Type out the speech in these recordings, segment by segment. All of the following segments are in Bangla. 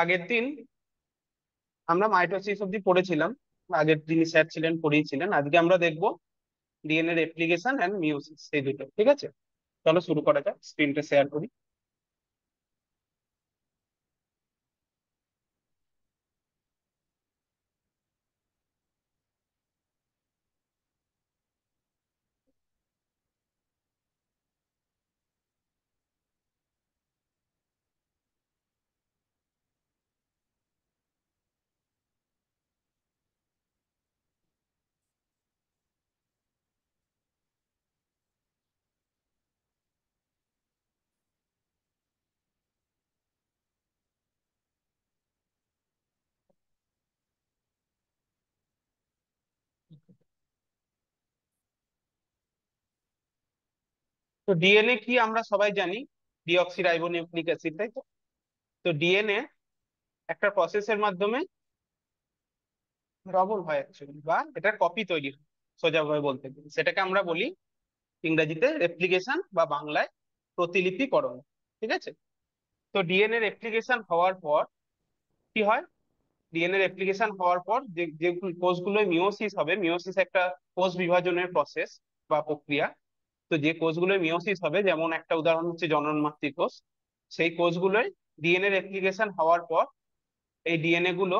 আগের দিন আমরা মাইটোসিস অব্দি পড়েছিলাম। আগের যিনি স্যার ছিলেন পড়িয়েছিলেন। আজকে আমরা দেখবো ডিএনএ রেপ্লিকেশন এন্ড মিয়োসিস, এই দুটো। ঠিক আছে, চলো শুরু করা যাক। স্ক্রিনটা শেয়ার করি। তো ডিএনএ কি আমরা সবাই জানি, ডিঅক্সি রাইবোনিউক্লিক অ্যাসিড, তাই তো? তো ডিএনএ একটা প্রসেসের মাধ্যমে ডবল হয় অ্যাকচুয়ালি, বা এটা কপি তৈরি হয়। সোজাভাবে বলতে গেলে সেটাকে আমরা বলি ইংরেজিতে রেপ্লিকেশন বা বাংলায় প্রতিলিপিকরণ। ঠিক আছে। তো ডিএনএ রেপ্লিকেশন হওয়ার পর কি হয়? ডিএনএ রেপ্লিকেশন হওয়ার পর যে যে কোষগুলো মিওসিস হবে, মিওসিস একটা কোষ বিভাজনের প্রসেস বা প্রক্রিয়া। তো যে কোষগুলো মিওসিস হবে, যেমন একটা উদাহরণ হচ্ছে জনন মাতৃকোষ, সেই কোষগুলোই ডিএনএ রেপ্লিকেশন হওয়ার পর এই ডিএনএ গুলো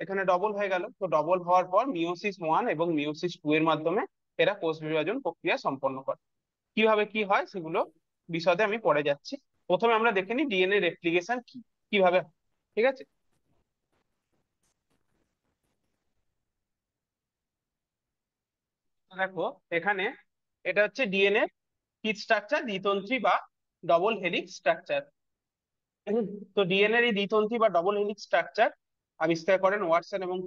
এখানে ডবল হয়ে গেল। তো ডবল হওয়ার পর মিওসিস 1 এবং মিওসিস 2 এর মাধ্যমে এরা কোষ বিভাজন প্রক্রিয়া সম্পন্ন করে। কিভাবে কি হয় সেগুলো বিশদে আমি পরে যাচ্ছি। প্রথমে আমরা দেখে নিই ডিএনএ রেপ্লিকেশন কি, কিভাবে হয়। ঠিক আছে। তো দেখো এখানে, এটা হচ্ছে ডিএনএ কি স্ট্রাকচার, দ্বিতন্ত্রী বা ডবল হেলিক্স স্ট্রাকচার। তো ডিএনএর এই দ্বিতন্ত্রী বা ডবল হেলিক্স স্ট্রাকচার আবিষ্কার করেন ওয়াটসন এবং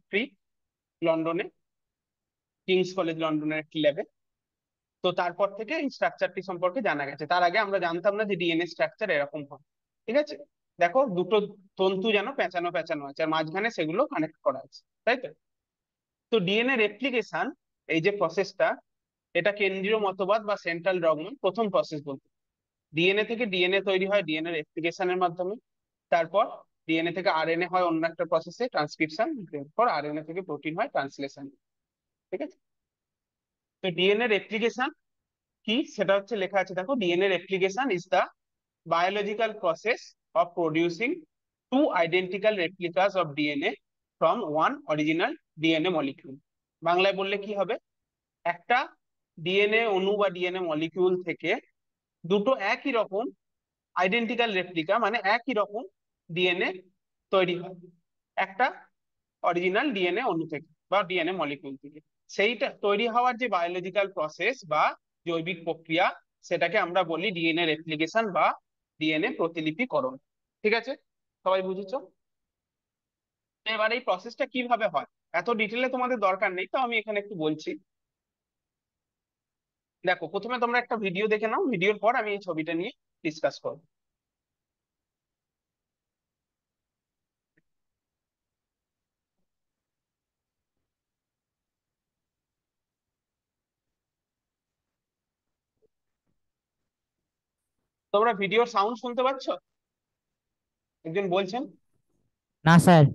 ক্রিক লন্ডনে, কিংস কলেজ লন্ডনের একটি ল্যাবে। তো তারপর থেকে এই স্ট্রাকচারটি সম্পর্কে জানা গেছে। তার আগে আমরা জানতাম না যে ডিএনএ স্ট্রাকচার এরকম হয়। ঠিক আছে। দেখো দুটো তন্তু যেন পেঁচানো পেঁচানো আছে, আর মাঝখানে সেগুলো কানেক্ট করা আছে, তাই তো? তো ডিএনএ রেপ্লিকেশন, এই যে প্রসেসটা, এটা কেন্দ্রীয় মতবাদ বা সেন্ট্রাল ডগমার প্রথম প্রসেস বলতে। ডিএনএ থেকে ডিএনএ তৈরি হয় ডিএনএ রেপ্লিকেশনের মাধ্যমে। তারপর ডিএনএ থেকে আরএনএ হয় অন্য একটা প্রসেসে, ট্রান্সক্রিপশন। এরপর আরএনএ থেকে প্রোটিন হয়, ট্রান্সলেশন। ঠিক আছে। তো ডিএনএ রেপ্লিকেশন কি সেটা হচ্ছে লেখা আছে, দেখো। DNA replication is the biological process of producing two identical replicas of DNA from one original DNA molecule। বাংলায় বললে কি হবে? একটা ডিএনএ অণু বা ডিএনএ মলিকিউল থেকে দুটো একই রকম আইডেন্টিক্যাল রেপ্লিকা, মানে একই রকম ডিএনএ তৈরি হয় একটা অরিজিনাল ডিএনএ অণু থেকে বা ডিএনএ মলিকিউল থেকে। সেইটা তৈরি হওয়ার যে বায়োলজিক্যাল প্রসেস বা জৈবিক প্রক্রিয়া, সেটাকে আমরা বলি ডিএনএ রেপ্লিকেশন বা ডিএনএ প্রতিলিপিকরণ। ঠিক আছে, সবাই বুঝেছো? এবার এই প্রসেসটা কিভাবে হয় এত ডিটেলে তোমাদের দরকার নেই, তো আমি এখানে একটু বলছি। দেখো প্রথমে তোমরা একটা ভিডিও দেখে নাও, ভিডিওর পর আমি এই ছবিটা নিয়ে ডিসকাস করবো। তোমরা ভিডিওর সাউন্ড শুনতে পাচ্ছ? একজন বলছেন। না স্যার।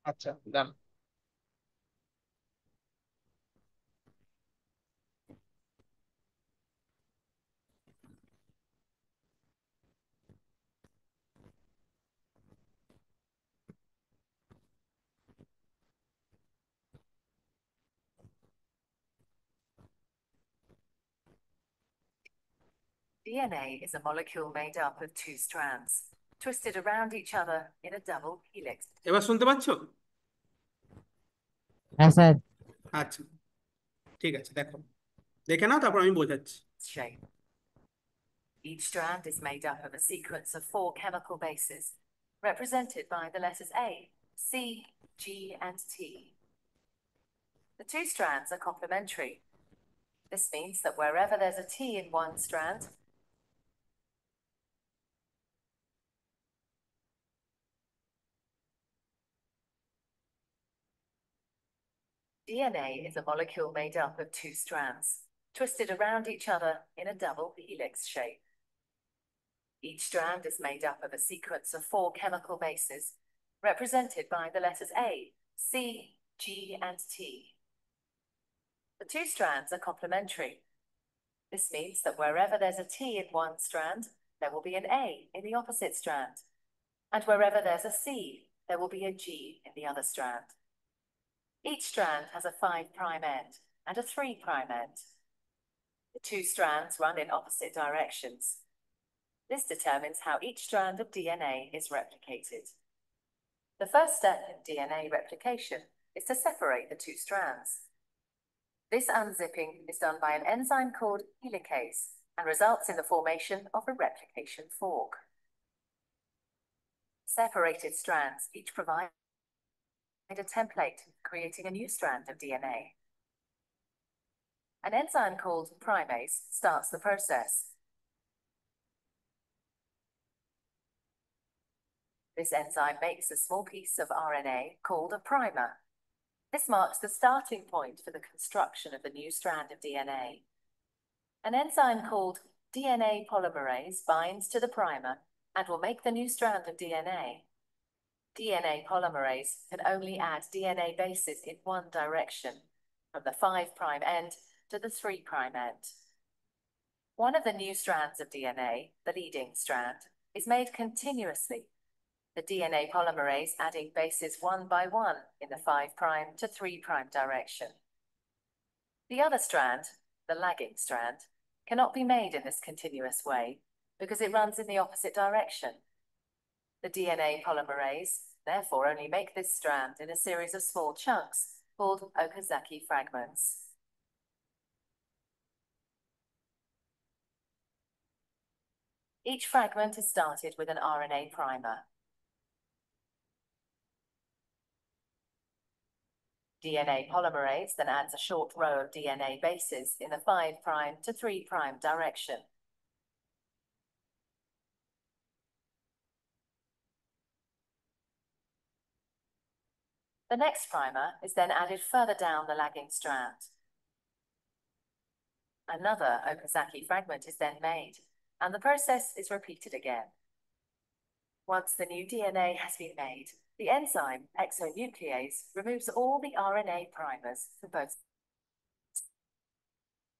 আচ্ছা, দাঁড়াও। DNA is a molecule made up of two strands, twisted around each other in a double helix এবার শুনতে পাচ্ছ? হ্যাঁ স্যার। আচ্ছা, ঠিক আছে, দেখো, দেখে নাও, তারপর আমি বোঝাচ্ছি। shape. Each strand is made up of a sequence of four chemical bases, represented by the letters A, C, G, and T. The two strands are complementary. This means that wherever there's a T in one strand, DNA is a molecule made up of two strands, twisted around each other in a double helix shape. Each strand is made up of a sequence of 4 chemical bases, represented by the letters A, C, G, and T. The 2 strands are complementary. This means that wherever there's a T in one strand, there will be an A in the opposite strand. And wherever there's a C, there will be a G in the other strand. Each strand has a 5' end and a 3' end. The 2 strands run in opposite directions. This determines how each strand of DNA is replicated. The first step in DNA replication is to separate the 2 strands. This unzipping is done by an enzyme called helicase and results in the formation of a replication fork. Separated strands each provide a template, creating a new strand of DNA. An enzyme called primase starts the process. This enzyme makes a small piece of RNA called a primer. This marks the starting point for the construction of the new strand of DNA. An enzyme called DNA polymerase binds to the primer and will make the new strand of DNA. DNA polymerase can only add DNA bases in one direction, from the 5' end to the 3' end. One of the new strands of DNA, the leading strand, is made continuously, the DNA polymerase adding bases one by one in the 5' to 3' direction. The other strand, the lagging strand, cannot be made in this continuous way because it runs in the opposite direction. The DNA polymerase therefore only make this strand in a series of small chunks called Okazaki fragments. Each fragment is started with an RNA primer. DNA polymerase then adds a short row of DNA bases in the 5' to 3' direction. The next primer is then added further down the lagging strand. Another Okazaki fragment is then made, and the process is repeated again. Once the new DNA has been made, the enzyme exonuclease removes all the RNA primers from both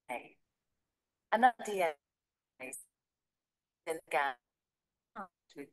DNA. Another DNA is in the gap with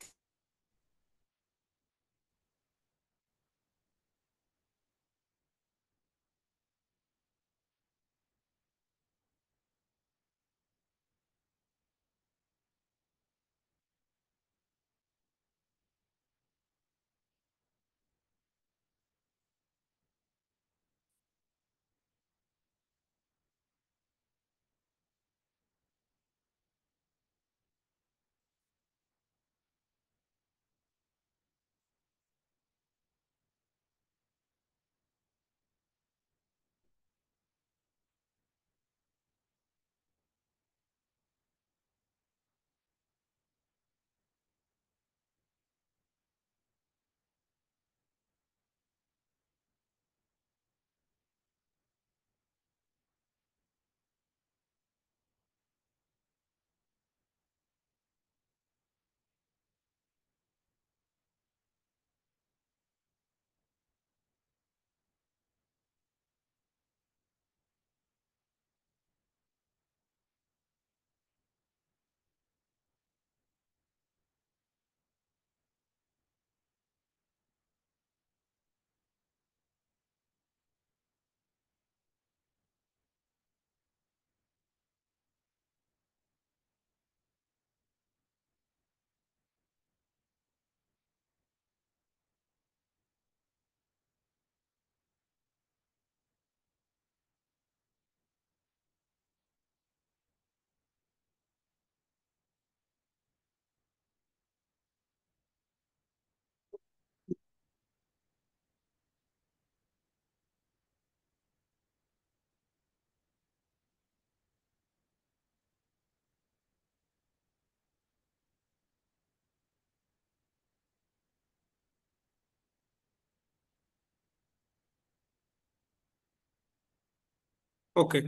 ওকে,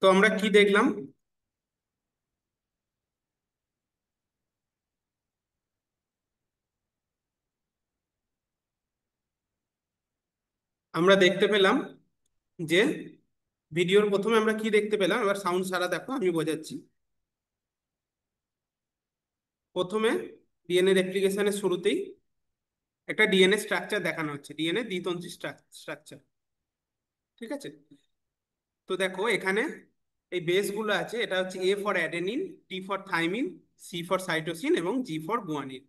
তো আমরা কি দেখলাম? আমরা দেখতে পেলাম যে ভিডিওর প্রথমে আমরা কি দেখতে পেলাম, এবার সাউন্ড ছাড়া দেখো আমি বোঝাচ্ছি। প্রথমে ডিএনএ রেপ্লিকেশনের শুরুতেই একটা ডিএনএ স্ট্রাকচার দেখানো হচ্ছে, ডিএনএ দ্বিতন্ত্রী স্ট্রাকচার। ঠিক আছে, তো দেখো এখানে এই বেসগুলো আছে, এটা হচ্ছে A for adenine, T for thymine, C for cytosine এবং জি ফর গুয়ানিন।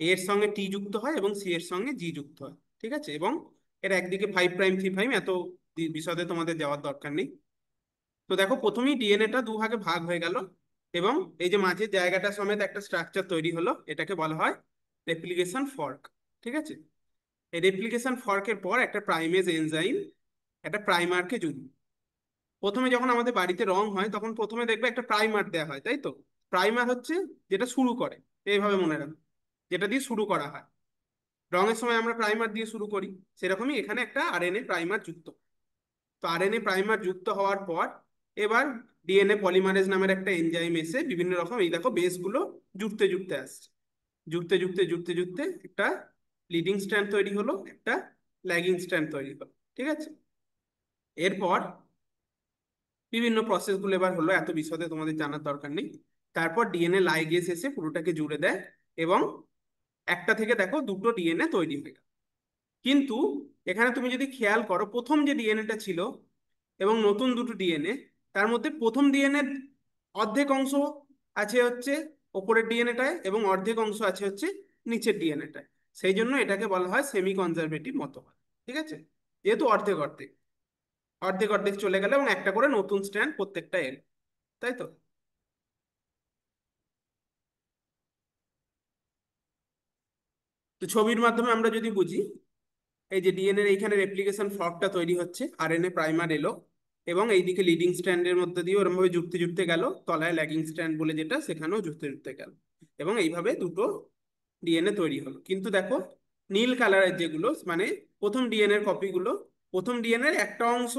এ এর সঙ্গে টি যুক্ত হয় এবং সি এর সঙ্গে জি যুক্ত হয়। ঠিক আছে, এবং এর একদিকে 5 প্রাইম 3 প্রাইম, এত বিশদে তোমাদের যাওয়ার দরকার নেই। তো দেখো প্রথমেই ডিএনএটা দুভাগে ভাগ হয়ে গেল, এবং এই যে মাঝের জায়গাটা সমেত একটা স্ট্রাকচার তৈরি হলো, এটাকে বলা হয় রেপ্লিকেশন ফর্ক। ঠিক আছে, এই রেপ্লিকেশন ফর্কের পর একটা প্রাইমেজ এনজাইম একটা প্রাইমারকে জুড়বে। প্রথমে যখন আমাদের বাড়িতে রং হয় তখন প্রথমে দেখবে একটা প্রাইমার দেওয়া হয়, তাই তো? প্রাইমার হচ্ছে যেটা শুরু করে, এইভাবে মনে রাখো, যেটা দিয়ে শুরু করা হয়। রঙের সময় আমরা প্রাইমার দিয়ে শুরু করি, সেরকমই এখানে একটা আরএনএ প্রাইমার যুক্ত। তো আরএনএ প্রাইমার যুক্ত হওয়ার পর এবার ডিএনএ পলিমারেজ নামের একটা এনজাইম এসে বিভিন্ন রকম, এই দেখো বেসগুলো জুড়তে জুড়তে আসছে, জুড়তে জুড়তে জুড়তে জুড়তে একটা লিডিং স্ট্র্যান্ড তৈরি হলো, একটা ল্যাগিং স্ট্র্যান্ড তৈরি হলো। ঠিক আছে, এরপর বিভিন্ন প্রসেসগুলো এবার হলো, এত বিশদে তোমাদের জানার দরকার নেই। তারপর ডিএনএ লাইগেজ এসে পুরোটাকে জুড়ে দেয়, এবং একটা থেকে দেখো দুটো ডিএনএ তৈরি হয়ে গেল। কিন্তু এখানে তুমি যদি খেয়াল করো, প্রথম যে ডিএনএটা ছিল এবং নতুন দুটো ডিএনএ, তার মধ্যে প্রথম ডিএনএ অর্ধেক অংশ আছে হচ্ছে ওপরের ডিএনএটায় এবং অর্ধেক অংশ আছে হচ্ছে নিচের ডিএনএটায়। সেই জন্য এটাকে বলা হয় সেমি কনজারভেটিভ মতবাদ। ঠিক আছে, যেহেতু অর্ধেক অর্ধেক অর্ধেক অর্ধেক চলে গেল এবং একটা করে নতুন স্ট্র্যান্ড প্রত্যেকটা এলো, তাই তো? তো ছবির মাধ্যমে আমরা যদি বুঝি, এই যে ডিএনএর এইখানে রেপ্লিকেশন ফর্কটা তৈরি হচ্ছে, আরএনএ প্রাইমার এলো এবং এইদিকে লিডিং স্ট্র্যান্ডের মধ্যে দিয়ে ওরকম ভাবে জুড়তে জুড়তে গেল, তলায় ল্যাগিং স্ট্র্যান্ড বলে যেটা, সেখানেও জুড়তে জুড়তে গেল, এবং এইভাবে দুটো ডিএনএ তৈরি হলো। কিন্তু দেখো নীল কালারের যেগুলো মানে প্রথম ডিএনএ এর কপিগুলো, প্রথম ডিএনএ এর একটা অংশ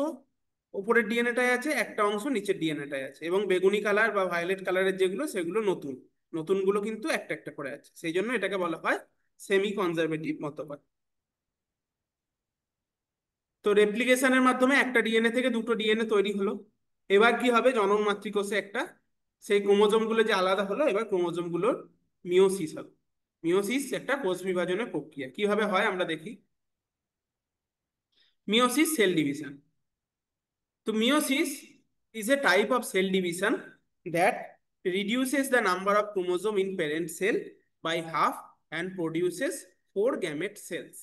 উপরের ডিএনএটায় আছে, একটা অংশ নিচের ডিএনএটায় আছে, এবং বেগুনি কালার বা ভায়োলেট কালারের যেগুলো সেগুলো নতুন, নতুনগুলো কিন্তু একটা একটা করে আছে। সেই জন্য এটাকে বলা হয় সেমি কনজারভেটিভ মতবাদ। তো রেপ্লিকেশনের মাধ্যমে একটা ডিএনএ থেকে দুটো ডিএনএ তৈরি হলো। এবার কি হবে, জনন মাতৃকোষে একটা সেই ক্রোমোজোম গুলো যে আলাদা হলো, এবার ক্রোমোজোম গুলোর মিওসিস হবে। মিওসিস একটা কোষ বিভাজনের প্রক্রিয়া, কিভাবে হয় আমরা দেখি। Meiosis cell division. তো meiosis is a type of cell division that reduces the number of chromosome in parent cell by half and produces four gamete cells.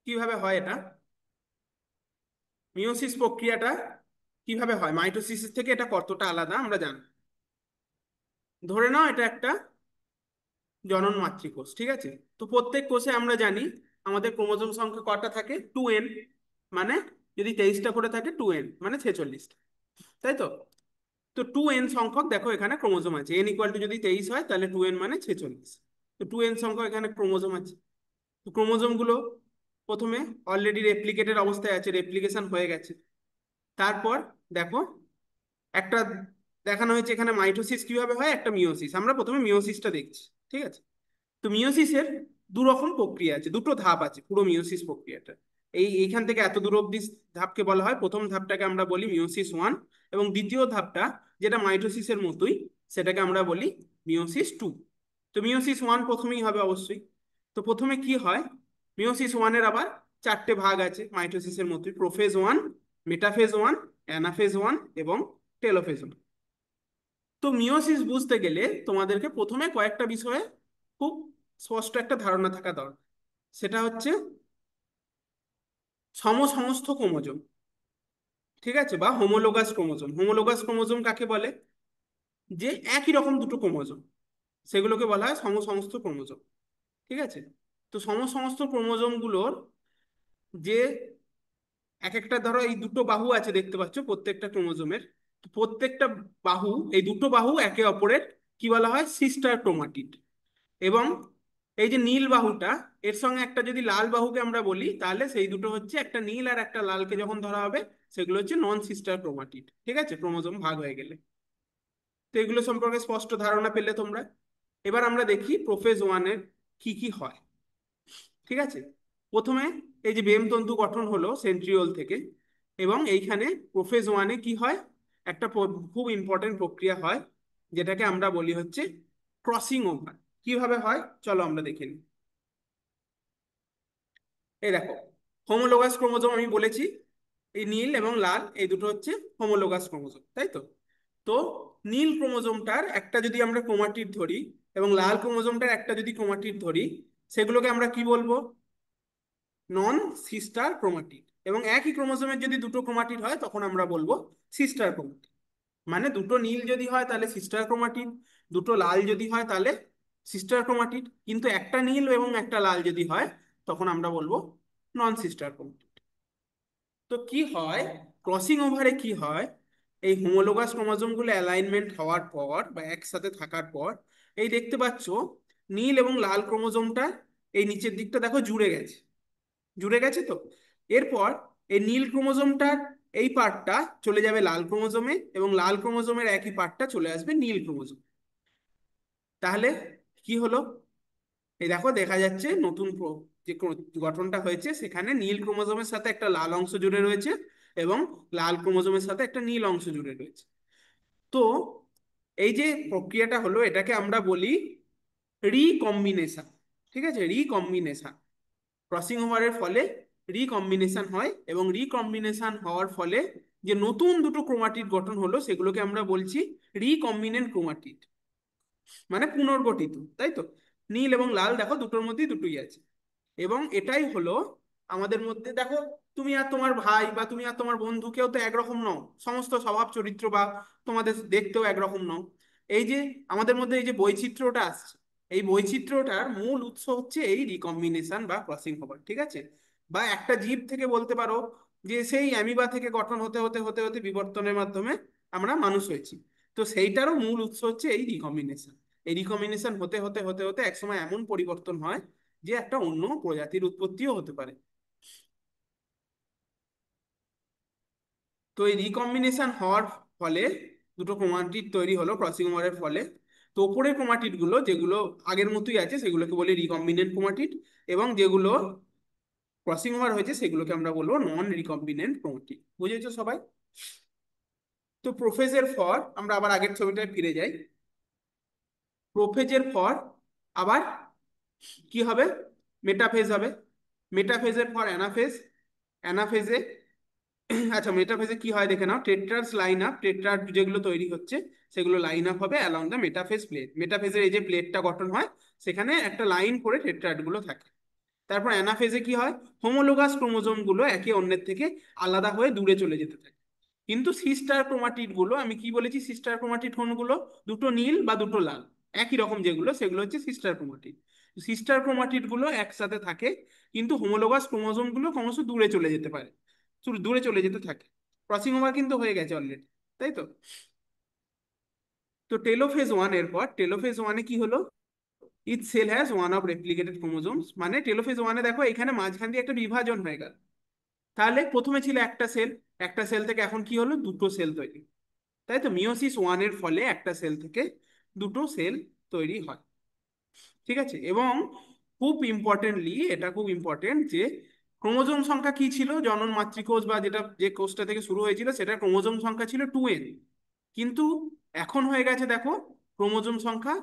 কিভাবে হয় এটা, মিওসিস প্রক্রিয়াটা কিভাবে হয়, মাইটোসিস থেকে এটা কতটা আলাদা আমরা জানি। ধরে নাও এটা একটা জনন মাতৃকোষ, ঠিক আছে? তো প্রত্যেক কোষে আমরা জানি আমাদের ক্রোমোজোম সংখ্যা কটা থাকে, 2n। মানে যদি 23টা করে থাকে, 2n মানে 46টা, তাই তো? তো 2n সংখ্যক দেখো এখানে ক্রোমোজোম আছে, n ইকুয়াল টু যদি 23 হয় তাহলে 2n মানে 46। তো 2n সংখ্যক এখানে ক্রোমোজোম আছে। তো ক্রোমোজোম গুলো প্রথমে অলরেডি রেপ্লিকেটেড অবস্থায় আছে, রেপ্লিকেশন হয়ে গেছে। তারপর দেখো একটা দেখানো হয়েছে এখানে মাইটোসিস কিভাবে হয়, একটা মিওসিস। আমরা প্রথমে মিওসিসটা দেখছি, ঠিক আছে? তো মিওসিসের দু রকম প্রক্রিয়া আছে, দুটো ধাপ আছে পুরো মিওসিস প্রক্রিয়াটা। এইখান থেকে এত দূর অব্দি ধাপকে বলা হয়, প্রথম ধাপটাকে আমরা বলি মিওসিস 1, এবং দ্বিতীয় ধাপটা যেটা মাইটোসিসের মতোই সেটাকে আমরা বলি মিওসিস 2। তো মিওসিস 1 প্রথমেই হবে অবশ্যই। তো প্রথমে কি হয়, মিওসিস 1 এর আবার চারটে ভাগ আছে মাইটোসিসের মতোই, প্রোফেজ 1, মেটাফেজ 1, অ্যানাফেজ 1 এবং টেলোফেজ 1। তো মিওসিস বুঝতে গেলে তোমাদেরকে প্রথমে কয়েকটা বিষয়ে খুব স্পষ্ট একটা ধারণা থাকা দরকার। সেটা হচ্ছে সমসমস্ত ক্রোমোজোম, ঠিক আছে, বা হোমোলোগাস ক্রোমোজোম। হোমোলোগাস ক্রোমোজোম কাকে বলে, যে একই রকম দুটো ক্রোমোজোম, সেগুলোকে বলা হয় সমসমস্ত ক্রোমোজোম। ঠিক আছে, তো সমসমস্ত ক্রোমোজোম গুলোর যে এক একটা, ধরো এই দুটো বাহু আছে দেখতে পাচ্ছ প্রত্যেকটা ক্রোমোজোমের, তো প্রত্যেকটা বাহু, এই দুটো বাহু একে অপরের কি বলা হয়, সিস্টার ক্রোমাটিড। এবং এই যে নীল বাহুটা, এর সঙ্গে একটা যদি লাল বাহুকে আমরা বলি, তাহলে সেই দুটো হচ্ছে, একটা নীল আর একটা লালকে যখন ধরা হবে সেগুলো হচ্ছে নন সিস্টার ক্রোমাটিড। ঠিক আছে, ক্রোমোজোম ভাগ হয়ে গেলে। তো এগুলো সম্পর্কে স্পষ্ট ধারণা পেলে তোমরা। এবার আমরা দেখি প্রোফেজ ওয়ানের কি কি হয়। ঠিক আছে, প্রথমে এই যে বেম তন্তু গঠন হলো সেন্ট্রিওল থেকে, এবং এইখানে প্রোফেজ ওয়ানে কি হয়, একটা খুব ইম্পর্টেন্ট প্রক্রিয়া হয়, যেটাকে আমরা বলি হচ্ছে ক্রসিং ওভার। কিভাবে হয় চলো আমরা দেখে নিই। এই দেখো, হোমোলোগাস ক্রোমোজোম আমি বলেছি, এই নীল এবং লাল এই দুটো হচ্ছে হোমোলোগাস ক্রোমোজোম, তাই তো। তো নীল ক্রোমোজোমটার একটা যদি আমরা ক্রোমাটিড ধরি এবং লাল ক্রোমোজোমটার একটা যদি ক্রোমাটিড ধরি, সেগুলোকে আমরা কি বলবো, নন সিস্টার ক্রোমাটিড। এবং একই ক্রোমোজোমের যদি দুটো ক্রোমাটিড হয় তখন আমরা বলবো সিস্টার ক্রোমাটিড। মানে দুটো নীল যদি হয় তাহলে সিস্টার ক্রোমাটিড, দুটো লাল যদি হয় তাহলে সিস্টার ক্রোমাটিড, কিন্তু একটা নীল এবং একটা লাল যদি হয় তখন আমরা বলবো নন সিস্টার ক্রোমাটিড। তো কি হয়, ক্রসিং ওভারে কি হয়, এই হোমোলোগাস ক্রোমোজোমগুলো অ্যালাইনমেন্ট হওয়ার পর বা একসাথে থাকার পর, এই দেখতে পাচ্ছ নীল এবং লাল ক্রোমোজোমটা এই নিচের দিকটা দেখো জুড়ে গেছে, জুড়ে গেছে তো। এরপর এই নীল ক্রোমোজোমটার এই পার্টটা চলে যাবে লাল ক্রোমোজোমে, এবং লাল ক্রোমোজোমের একই পার্টটা চলে আসবে নীল ক্রোমোজোম। তাহলে কি হলো, এই দেখো দেখা যাচ্ছে নতুন যে গঠনটা হয়েছে সেখানে নীল ক্রোমোজোমের সাথে একটা লাল অংশ জুড়ে রয়েছে এবং লাল ক্রোমোজোমের সাথে একটা নীল অংশ জুড়ে রয়েছে। তো এই যে প্রক্রিয়াটা হলো এটাকে আমরা বলি রিকম্বিনেশন। ঠিক আছে, রিকম্বিনেশন, ক্রসিং ওভারের ফলে রিকম্বিনেশন হয়, এবং রিকম্বিনেশন হওয়ার ফলে যে নতুন দুটো ক্রোমাটিড গঠন হলো সেগুলোকে আমরা বলছি রিকম্বিনেন্ট ক্রোমাটিড, মানে পুনর্গঠিত, তাই তো। নীল এবং লাল দেখো দুটোর মধ্যেই দুটোই আছে। এবং এটাই হলো আমাদের মধ্যে দেখো, তুমি আর তোমার ভাই বা তুমি আর তোমার বন্ধু কেউ তো একরকম নও, সমস্ত স্বভাব চরিত্র বা তোমাদের দেখতেও একরকম নও। এই যে আমাদের মধ্যে এই যে বৈচিত্র্যটা আসছে, এই বৈচিত্র্যটার মূল উৎস হচ্ছে এই রিকম্বিনেশন বা ক্রসিং ওভার। ঠিক আছে, বা একটা জীব থেকে বলতে পারো যে সেই অ্যামিবা থেকে গঠন হতে হতে হতে হতে বিবর্তনের মাধ্যমে আমরা মানুষ হয়েছি। তো সেইটারও মূল উৎস হচ্ছে এই রিকম্বিনেশন। এই রিকম্বিনেশন হতে হতে হতে হতে একসময় এমন পরিবর্তন হয় যে একটা অন্য প্রজাতির উৎপত্তিও হতে পারে। তো এই রিকম্বিনেশন হওয়ার ফলে দুটো ক্রোমাটিড তৈরি হলো ক্রসিং ওভারের ফলে। তো ওপরের ক্রোমাটিড গুলো যেগুলো আগের মতোই আছে সেগুলোকে বলি রিকম্বিনেন্ট ক্রোমাটিড, এবং যেগুলো ক্রসিং ওভার হয়েছে সেগুলোকে আমরা বলবো নন রিকম্বিনেন্ট ক্রোমাটিড। বুঝেছো সবাই? তো প্রোফেজের পর আমরা আবার আগের ছবিটায় ফিরে যাই। প্রোফেজের পর আবার কি হবে, মেটাফেজ হবে। মেটাফেজের পর অ্যানাফেজ। অ্যানাফেজে আচ্ছা, মেটাফেজে কি হয় দেখে নাও, টেট্রাস লাইন আপ, টেট্রাড যেগুলো তৈরি হচ্ছে সেগুলো লাইন আপ হবে অ্যালং দ্য মেটাফেজ প্লেট। মেটাফেজের এই যে প্লেটটা গঠন হয় সেখানে একটা লাইন করে টেট্রাড গুলো থাকে। তারপর অ্যানাফেজে কি হয়, হোমোলোগাস ক্রোমোজোম গুলো একে অন্যের থেকে আলাদা হয়ে দূরে চলে যেতে থাকে। কিন্তু সিস্টার ক্রোমাটিড গুলো, আমি কি বলেছি, সিস্টার ক্রোমাটিড কোনগুলো, দুটো নীল বা দুটো লাল একই রকম যেগুলো সেগুলো হচ্ছে সিস্টার ক্রোমাটিড। সিস্টার ক্রোমাটিড গুলো একসাথে থাকে, কিন্তু হোমোলোগাস ক্রোমোজোম গুলো ক্রমশ দূরে চলে যেতে পারে, দূরে চলে যেতে থাকে। ক্রসিং ওভার কিন্তু হয়ে গেছে অলরেডি, তাই তো। তো টেলোফেজ ওয়ান এর পর, টেলোফেজ ওয়ানে কি হলো, each cell has one of replicated chromosomes. মানে টেলোফেজ ওয়ানে দেখো এখানে মাঝখান দিয়ে একটা বিভাজন হয়ে গেল। তাহলে প্রথমে ছিল একটা সেল, একটা সেল থেকে এখন কি হলো, দুটো সেল তৈরি, তাই তো। মিওসিস ওয়ানের ফলে একটা সেল থেকে দুটো সেল তৈরি হয়। ঠিক আছে, এবং খুব ইম্পর্টেন্টলি, এটা খুব ইম্পর্টেন্ট যে ক্রোমোজোম সংখ্যা কি ছিল, জনন মাতৃকোষ বা যেটা যে কোষটা থেকে শুরু হয়েছিল সেটা ক্রোমোজোম সংখ্যা ছিল 2n। কিন্তু এখন হয়ে গেছে দেখো ক্রোমোজোম সংখ্যা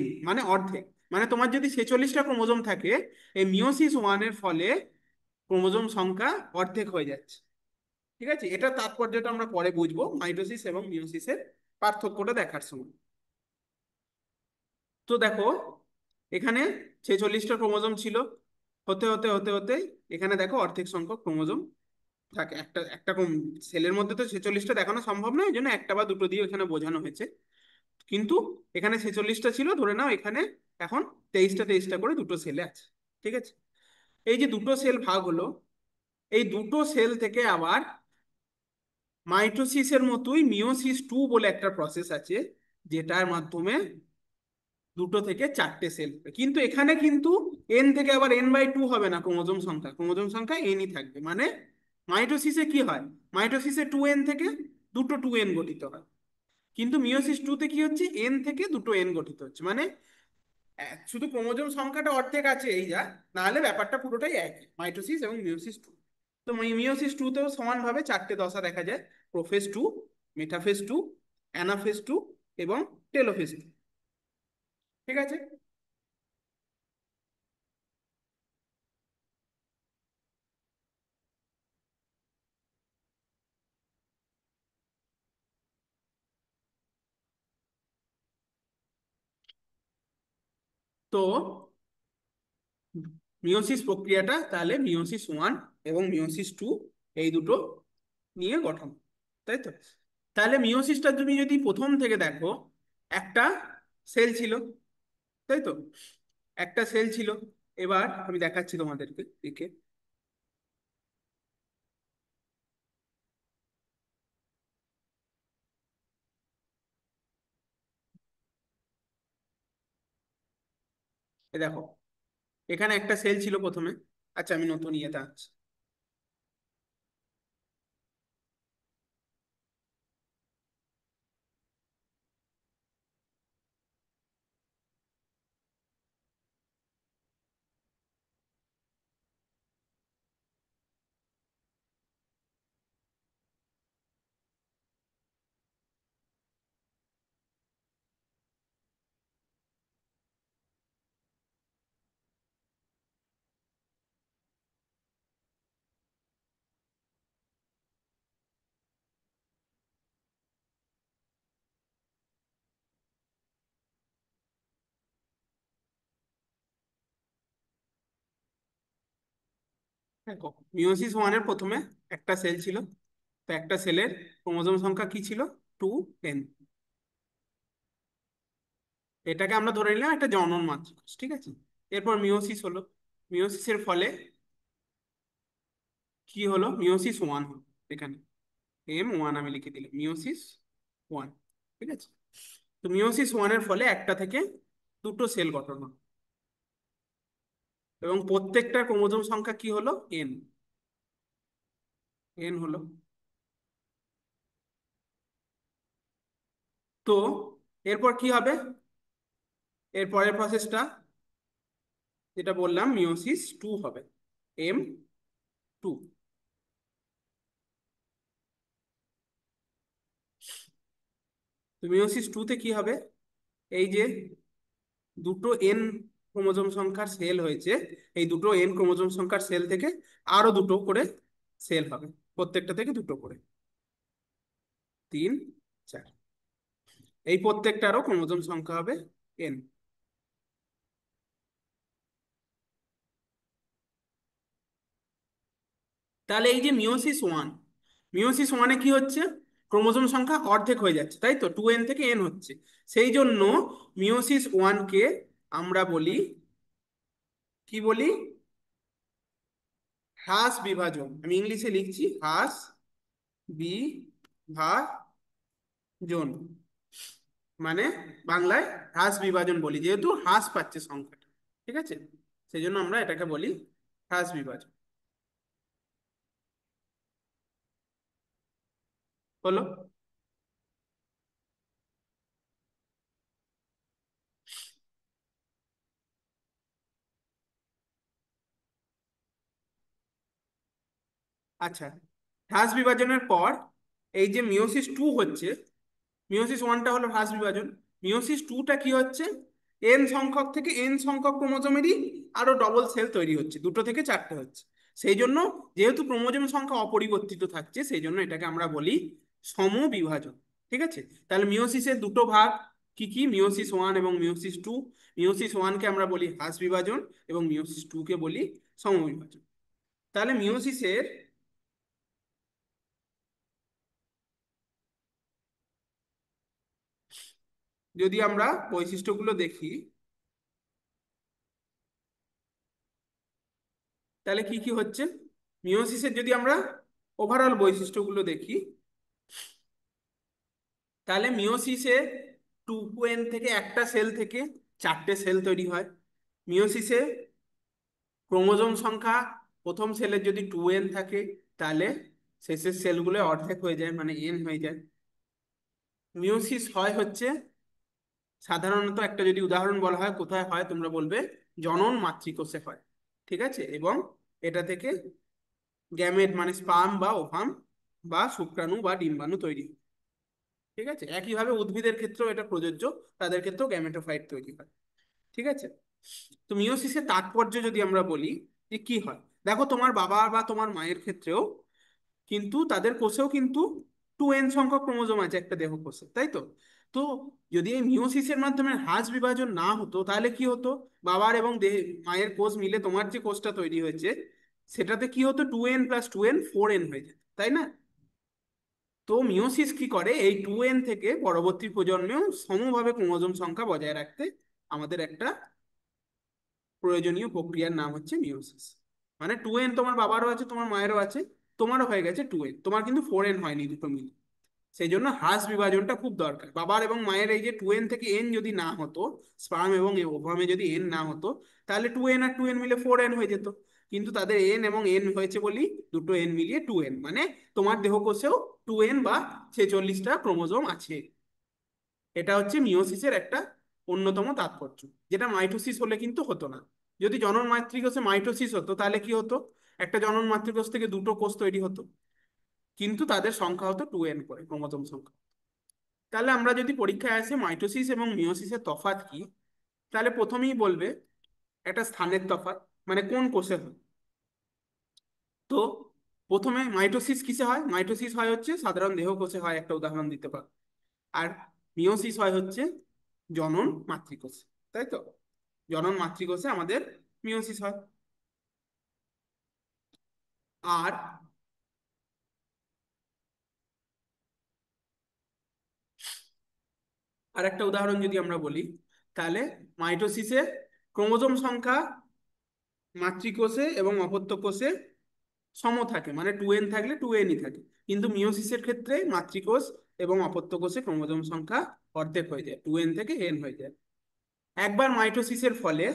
n, মানে অর্ধেক। মানে তোমার যদি 46টা ক্রোমোজোম থাকে, এই মিওসিস ওয়ানের ফলে ক্রোমোজোম সংখ্যা অর্ধেক হয়ে যাচ্ছে। ঠিক আছে, এটা তাৎপর্যটা আমরা পরে বুঝবো মাইটোসিস এবং মিওসিসের পার্থক্যটা দেখার সময়। তো দেখো এখানে 46টা ক্রোমোজোম ছিল, হতে হতে হতে হতে এখানে দেখো অর্ধেক সংখ্যক ক্রোমোজোম থাকে। একটা একটা সেলের মধ্যে তো 46টা দেখানো সম্ভব নয়, এই জন্য একটা বা দুটো দিয়ে এখানে বোঝানো হয়েছে। কিন্তু এখানে 46টা ছিল, ধরে নাও এখানে এখন 23টা 23টা করে দুটো সেলে আছে। ঠিক আছে, এই যে দুটো সেল ভাগ হলো, এই দুটো সেল থেকে আবার মাইটোসিসের মতোই মিওসিস 2 বলে একটা প্রসেস আছে, যেটার মাধ্যমে দুটো থেকে চারটে সেল। কিন্তু এখানে কিন্তু এন থেকে আবার n/2 হবে না, ক্রোমোজোম সংখ্যা, ক্রোমোজোম সংখ্যা এনই থাকবে। মানে মাইটোসিসে কি হয়, মাইটোসিসে 2n থেকে দুটো 2n গঠিত হয়, কিন্তু মিওসিস 2 তে কি হচ্ছে, এন থেকে দুটো এন গঠিত হচ্ছে। মানে শুধু ক্রোমোজোম সংখ্যাটা অর্ধেক আছে এই যা, নাহলে ব্যাপারটা পুরোটাই একই, মাইটোসিস এবং মিওসিস টু। তো মিওসিস টুতেও সমানভাবে চারটে দশা দেখা যায়: prophase two, metaphase two, anaphase two এবং টেলোফেজ টু। ঠিক আছে। তো মিওসিস প্রক্রিয়াটা তাহলে মিওসিস ওয়ান এবং মিওসিস টু এই দুটো নিয়ে গঠন, তাই তো? তাহলে মিওসিসটা তুমি যদি প্রথম থেকে দেখো, একটা সেল ছিল, তাই তো? একটা সেল ছিল। এবার আমি দেখাচ্ছি তোমাদেরকে দেখে। দেখো, এখানে একটা সেল ছিল প্রথমে। আচ্ছা, আমি নতুন ইয়েতে আনছি। দেখো, মিওসিস ওয়ানের প্রথমে একটা সেল ছিল। তো একটা সেলের ক্রোমোজোম সংখ্যা কি ছিল? 2n। এটাকে আমরা ধরে নিলাম একটা জনন মাত্র, ঠিক আছে। এরপর মিওসিস হলো। মিওসিসের ফলে কি হলো? মিওসিস ওয়ান হলো। এখানে M1 আমি লিখে দিলাম, মিওসিস ওয়ান। ঠিক আছে। তো মিওসিস ওয়ানের ফলে একটা থেকে দুটো সেল গঠন হলো, এবং প্রত্যেকটা ক্রোমোজোম সংখ্যা কি হলো? n। n হলো। তো এরপর কি হবে? এর পরের প্রসেসটা যেটা বললাম, মিওসিস টু হবে, M2। তো মিওসিস টুতে কি হবে? এই যে দুটো n ক্রোমোজোম সংখ্যার সেল হয়েছে, এই দুটো n ক্রোমোজোম সংখ্যার সেল থেকে আরো দুটো করে সেল হবে, প্রত্যেকটা থেকে দুটো করে, 3, 4। এই প্রত্যেকটারও ক্রোমোজোম সংখ্যা হবে n। তাহলে এই যে মিওসিস ওয়ান, মিওসিস ওয়ানে কি হচ্ছে? ক্রোমোজোম সংখ্যা অর্ধেক হয়ে যাচ্ছে, তাই তো? 2n থেকে n হচ্ছে। সেই জন্য মিওসিস ওয়ানকে আমরা বলি, কি বলি? হ্রাস বিভাজন। আমি ইংলিশে লিখছি হ্রাস বিভাজন, মানে বাংলায় হ্রাস বিভাজন বলি, যেহেতু হ্রাস পাচ্ছে সংখ্যাটা। ঠিক আছে। সেই জন্য আমরা এটাকে বলি হ্রাস বিভাজন। হলো। আচ্ছা, হ্রাস বিভাজনের পর এই যে মিওসিস টু হচ্ছে, মিওসিস ওয়ানটা হলো হ্রাস বিভাজন, মিওসিস টুটা কি হচ্ছে? এন সংখ্যক থেকে এন সংখ্যক ক্রোমোজোমেরই আরো ডবল সেল তৈরি হচ্ছে, দুটো থেকে চারটে হচ্ছে। সেই জন্য, যেহেতু ক্রোমোজোম সংখ্যা অপরিবর্তিত থাকছে, সেই জন্য এটাকে আমরা বলি সমবিভাজন। ঠিক আছে। তাহলে মিওসিসের দুটো ভাগ কি কি? মিওসিস ওয়ান এবং মিওসিস টু। মিওসিস ওয়ানকে আমরা বলি হ্রাস বিভাজন এবং মিওসিস টু কে বলি সমবিভাজন। তাহলে মিওসিসের যদি আমরা বৈশিষ্ট্যগুলো দেখি, তাহলে কি কি হচ্ছে? মিওসিসের যদি আমরা ওভারঅল বৈশিষ্ট্যগুলো দেখি, তাহলে মিওসিসে 2n থেকে একটা সেল থেকে চারটে সেল তৈরি হয়। মিওসিসে ক্রোমোজোম সংখ্যা প্রথম সেলের যদি 2n থাকে, তাহলে শেষের সেলগুলো অর্ধেক হয়ে যায়, মানে n হয়ে যায়। মিওসিস হয় হচ্ছে সাধারণত একটা যদি উদাহরণ বলা হয় কোথায় হয়, তোমরা বলবে জনন মাতৃকোষে হয়। ঠিক আছে, এবং এটা থেকে গ্যামেট মানে স্পার্ম বা ওভাম বা শুক্রাণু বা ডিম্বাণু তৈরি হয়। ঠিক আছে, একইভাবে উদ্ভিদের ক্ষেত্রেও এটা প্রযোজ্য, তাদের ক্ষেত্রেও গ্যামেটোফাইট তৈরি হয়। ঠিক আছে, তো মিওসিসের তাৎপর্য যদি আমরা বলি যে কি হয়, দেখো তোমার বাবা বা তোমার মায়ের ক্ষেত্রেও কিন্তু তাদের কোষেও কিন্তু 2n সংখ্যক ক্রোমোজোম আছে একটা দেহ কোষে, তাই তো? তো যদি এই মিওসিসের মাধ্যমে হ্রাস বিভাজন না হতো তাহলে কি হতো, বাবার এবং মায়ের কোষ মিলে তোমার যে কোষটা তৈরি হয়েছে সেটাতে কি হতো, 2n+2n 4n হয়ে যেত, তাই না? তো মিওসিস কি করে, এই 2n থেকে পরবর্তী প্রজন্মেও সমভাবে ক্রোমোজোম সংখ্যা বজায় রাখতে আমাদের একটা প্রয়োজনীয় প্রক্রিয়ার নাম হচ্ছে মিওসিস। মানে 2n তোমার বাবারও আছে, তোমার মায়েরও আছে, তোমারও হয়ে গেছে 2n, তোমার কিন্তু 4n হয়নি দুটো মিলে। সেই জন্য হ্রাস বিভাজনটা খুব দরকার। বাবার এবং মায়ের এই যে 2n থেকে n যদি না হতো, স্পার্ম এবং ওভামে যদি n না হতো, তাহলে 2n আর 2n মিলে 4n হয়ে যেত। কিন্তু তাদের n এবং n হয়েছে বলি দুটো n মিলিয়ে 2n, মানে তোমার দেহকোষেও 2n বা 46টা ক্রোমোজোম আছে। এটা হচ্ছে মিওসিসের একটা অন্যতম তাৎপর্য, যেটা মাইটোসিস হলে কিন্তু হতো না। যদি জনন মাতৃকোষে মাইটোসিস হতো তাহলে কি হতো, একটা জনন মাতৃকোষ থেকে দুটো কোষ তৈরি হতো, কিন্তু তাদের সংখ্যা হতো 2n করে ক্রোমোজোম সংখ্যা। তাহলে আমরা যদি পরীক্ষায় আসে মাইটোসিস এবং মিওসিসের তফাৎ কি, তাহলে প্রথমেই বলবে একটা স্থানের তফাৎ, মানে কোন কোষে হয়। তো প্রথমে মাইটোসিস কিসে হয়, মাইটোসিস হয় হচ্ছে সাধারণ দেহ কোষে হয়, একটা উদাহরণ দিতে পার। আর মিওসিস হয় হচ্ছে জনন মাতৃকোষে, তাই তো? জনন মাতৃকোষে আমাদের মিওসিস হয়। আর আর একটা উদাহরণ যদি আমরা বলি, তাহলে মাইটোসিসে ক্রোমোজোম সংখ্যা মাতৃকোষে এবং অপত্য কোষে সম থাকে, মানে 2n থাকলে 2nই থাকে। কিন্তু মিওসিসের ক্ষেত্রে মাতৃকোষ এবং অপত্য কোষে ক্রোমোজোম সংখ্যা অর্ধেক হয়ে যায়, 2n থেকে n হয়ে যায়। একবার মাইটোসিসের ফলে,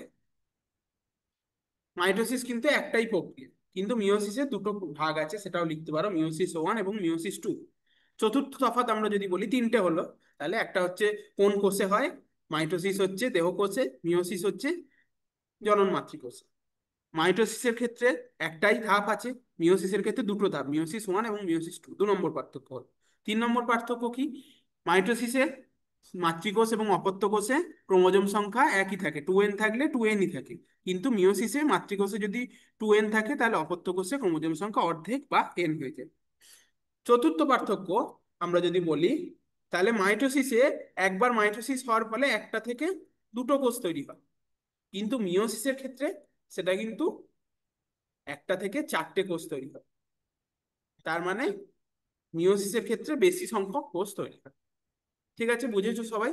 মাইটোসিস কিন্তু একটাই প্রক্রিয়া, কিন্তু মিওসিসের দুটো ভাগ আছে, সেটাও লিখতে পারো, মিওসিস 1 এবং মিওসিস 2। চতুর্থ তফাৎ আমরা যদি বলি, তিনটে হলো। তাহলে একটা হচ্ছে কোন কোষে হয়, মাইটোসিস হচ্ছে দেহ কোষে, মিওসিস হচ্ছে জনন মাতৃকোষে। মাইটোসিসের ক্ষেত্রে একটাই ধাপ আছে, মিওসিসের ক্ষেত্রে দুটো ধাপ, মিওসিস 1 এবং মিওসিস 2। 2 নম্বর পার্থক্য হল। 3 নম্বর পার্থক্য কি, মাইটোসিসে মাতৃকোষ এবং অপত্য কোষে ক্রোমোজোম সংখ্যা একই থাকে, 2n থাকলে 2nই থাকে। কিন্তু মিওসিসে মাতৃকোষে যদি 2n থাকে তাহলে অপত্য কোষে ক্রোমোজোম সংখ্যা অর্ধেক বা n হয়ে যায়। চতুর্থ পার্থক্য আমরা যদি বলি, তাহলে মাইটোসিসে একবার মাইটোসিস হওয়ার ফলে একটা থেকে দুটো কোষ তৈরি হয়, কিন্তু মিওসিসের ক্ষেত্রে সেটা কিন্তু একটা থেকে চারটে কোষ তৈরি হয়। তার মানে মিওসিসের ক্ষেত্রে বেশি সংখ্যক কোষ তৈরি হয়। ঠিক আছে, বুঝেছো সবাই?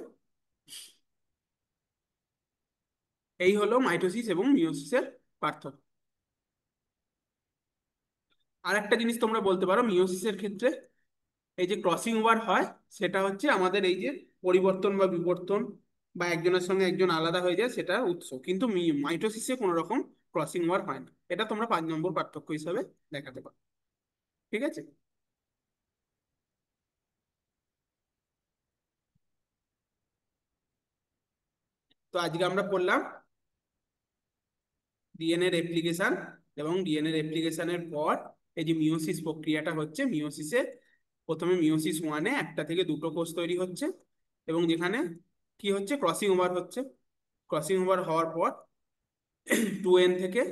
এই হলো মাইটোসিস এবং মিওসিসের পার্থক্য। আর একটা জিনিস তোমরা বলতে পারো, মিওসিসের ক্ষেত্রে এই যে ক্রসিং ওভার হয়, সেটা হচ্ছে আমাদের এই যে পরিবর্তন বা বিবর্তন বা একজনের সঙ্গে একজন আলাদা হয়ে যায় সেটা উৎস, কিন্তু মাইটোসিসে কোনো রকম ক্রসিং ওভার হয় না। এটা তোমরা 5 নম্বর পার্থক্য হিসাবে দেখাতে পারো। ঠিক আছে, তো আজকে আমরা পড়লাম ডিএনএ রেপ্লিকেশন, এবং ডিএনএ রেপ্লিকেশনের পর এই যে মিওসিস প্রক্রিয়াটা হচ্ছে, মিওসিসে প্রথমে মিওসিস 1-এ একটা থেকে দুটো কোষ তৈরি হচ্ছে, এবং যেখানে কি হচ্ছে, ক্রসিং ওভার হচ্ছে। ক্রসিং ওভার হওয়ার পর 2n থেকে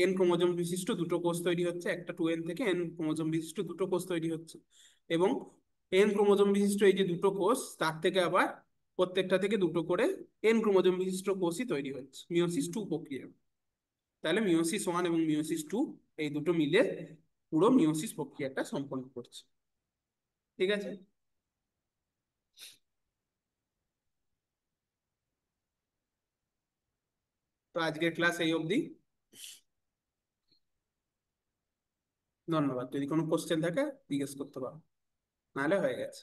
n ক্রোমোজোম বিশিষ্ট দুটো কোষ তৈরি হচ্ছে, একটা 2n থেকে n ক্রোমোজোম বিশিষ্ট দুটো কোষ তৈরি হচ্ছে। এবং n ক্রোমোজোম বিশিষ্ট এই যে দুটো কোষ, তার থেকে আবার প্রত্যেকটা থেকে দুটো করে n ক্রোমোজোম বিশিষ্ট কোষই তৈরি হচ্ছে, মিওসিস 2 প্রক্রিয়া। তাহলে মিওসিস 1 এবং মিওসিস 2 এই দুটো মিলে পুরো মিওসিস প্রক্রিয়াটা সম্পন্ন করছে। ঠিক আছে, তো আজকের ক্লাস এই অবধি। ধন্যবাদ, যদি কোনো কোশ্চেন থাকে জিজ্ঞেস করতে পারো, নাহলে হয়ে গেছে।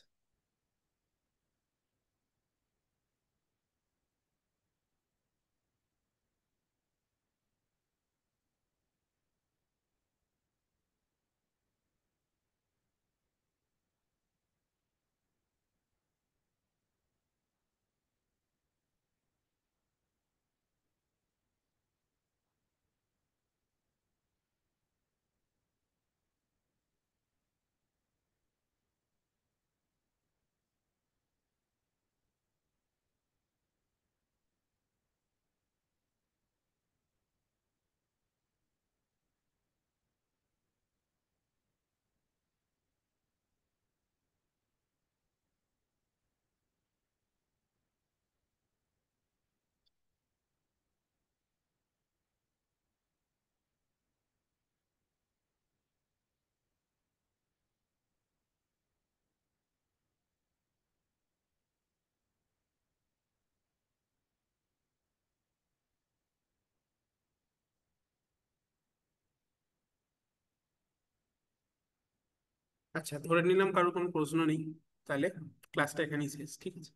আচ্ছা, ধরে নিলাম কারোর কোনো প্রশ্ন নেই, তাহলে ক্লাসটা এখানেই শেষ, ঠিক আছে।